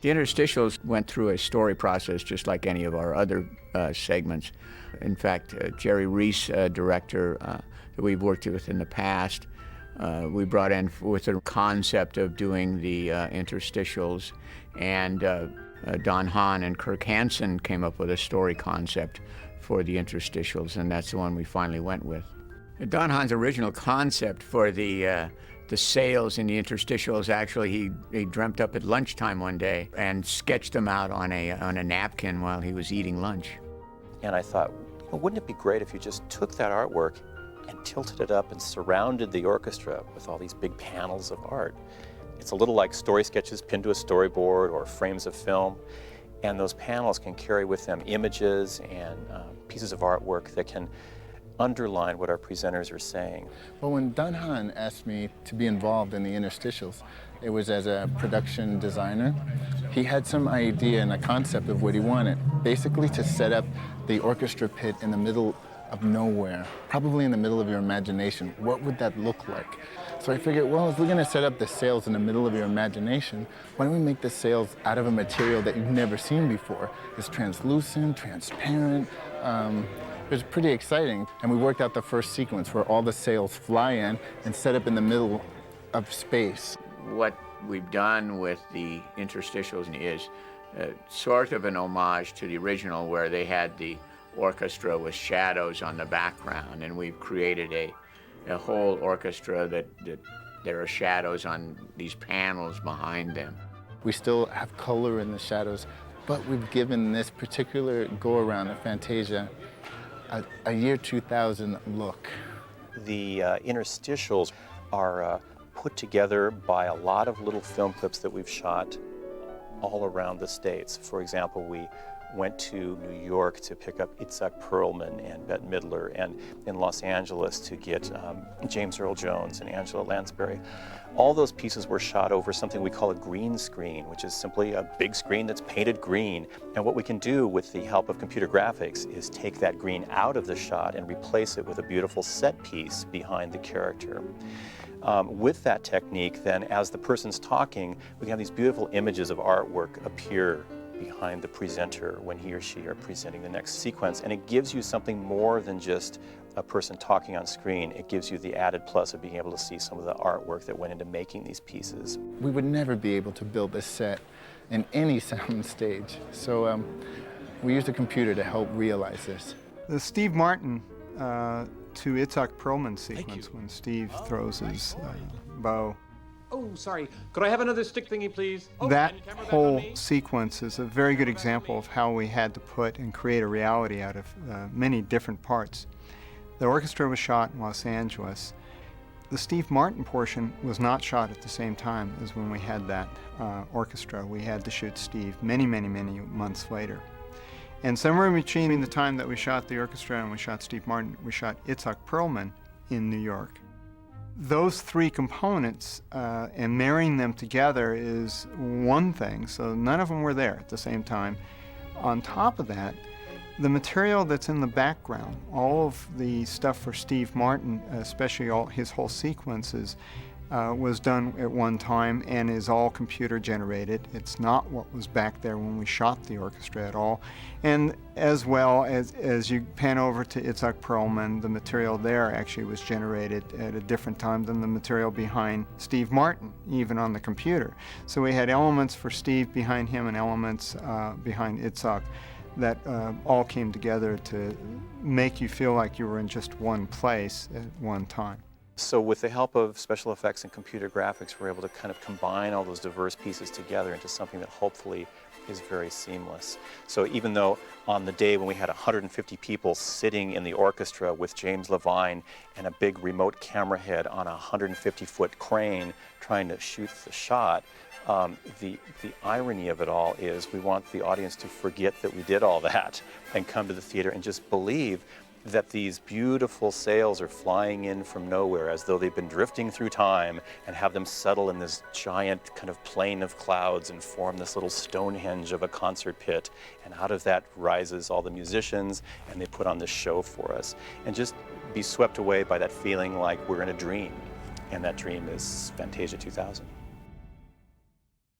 The Interstitials went through a story process just like any of our other segments. In fact, Jerry Reese, director that we've worked with in the past, we brought in with a concept of doing the Interstitials, and Don Hahn and Kirk Hansen came up with a story concept for the Interstitials, and that's the one we finally went with. Don Hahn's original concept for the sails in the Interstitials, actually he dreamt up at lunchtime one day and sketched them out on a napkin while he was eating lunch. And I thought, wouldn't it be great if you just took that artwork and tilted it up and surrounded the orchestra with all these big panels of art. It's a little like story sketches pinned to a storyboard or frames of film, and those panels can carry with them images and pieces of artwork that can underline what our presenters are saying. Well, when Don Hahn asked me to be involved in the Interstitials, it was as a production designer. He had some idea and a concept of what he wanted, basically to set up the orchestra pit in the middle of nowhere, probably in the middle of your imagination. What would that look like? So I figured, well, if we're going to set up the sails in the middle of your imagination, why don't we make the sails out of a material that you've never seen before? It's translucent, transparent. It was pretty exciting. And we worked out the first sequence where all the sails fly in and set up in the middle of space. What we've done with the Interstitials is sort of an homage to the original, where they had the orchestra with shadows on the background, and we've created a whole orchestra that there are shadows on these panels behind them. We still have color in the shadows, but we've given this particular go-around of Fantasia a year 2000 look. The Interstitials are put together by a lot of little film clips that we've shot all around the States. For example, we went to New York to pick up Itzhak Perlman and Bette Midler, and in Los Angeles to get James Earl Jones and Angela Lansbury. All those pieces were shot over something we call a green screen, which is simply a big screen that's painted green. And what we can do with the help of computer graphics is take that green out of the shot and replace it with a beautiful set piece behind the character. With that technique, then, as the person's talking, we can have these beautiful images of artwork appear behind the presenter when he or she are presenting the next sequence, and it gives you something more than just a person talking on screen. It gives you the added plus of being able to see some of the artwork that went into making these pieces. We would never be able to build a set in any sound stage, so we used a computer to help realize this. The Steve Martin to Itzhak Perlman sequence, when Steve throws his bow. Oh, sorry. Could I have another stick thingy, please? Oh, That whole sequence is a very good example of how we had to put and create a reality out of many different parts. The orchestra was shot in Los Angeles. The Steve Martin portion was not shot at the same time as when we had that orchestra. We had to shoot Steve many, many, many months later. And somewhere between the time that we shot the orchestra and we shot Steve Martin, we shot Itzhak Perlman in New York. Those three components and marrying them together is one thing, so none of them were there at the same time. On top of that, the material that's in the background, all of the stuff for Steve Martin, especially his whole sequences, was done at one time and is all computer generated. It's not what was back there when we shot the orchestra at all. And as well as you pan over to Itzhak Perlman, the material there actually was generated at a different time than the material behind Steve Martin, even on the computer. So we had elements for Steve behind him and elements behind Itzhak that all came together to make you feel like you were in just one place at one time. So with the help of special effects and computer graphics, we're able to kind of combine all those diverse pieces together into something that hopefully is very seamless. So even though on the day when we had 150 people sitting in the orchestra with James Levine and a big remote camera head on a 150-foot crane trying to shoot the shot, the irony of it all is we want the audience to forget that we did all that and come to the theater and just believe that these beautiful sails are flying in from nowhere as though they've been drifting through time, and have them settle in this giant kind of plain of clouds and form this little Stonehenge of a concert pit. And out of that rises all the musicians, and they put on this show for us. And just be swept away by that feeling like we're in a dream. And that dream is Fantasia 2000.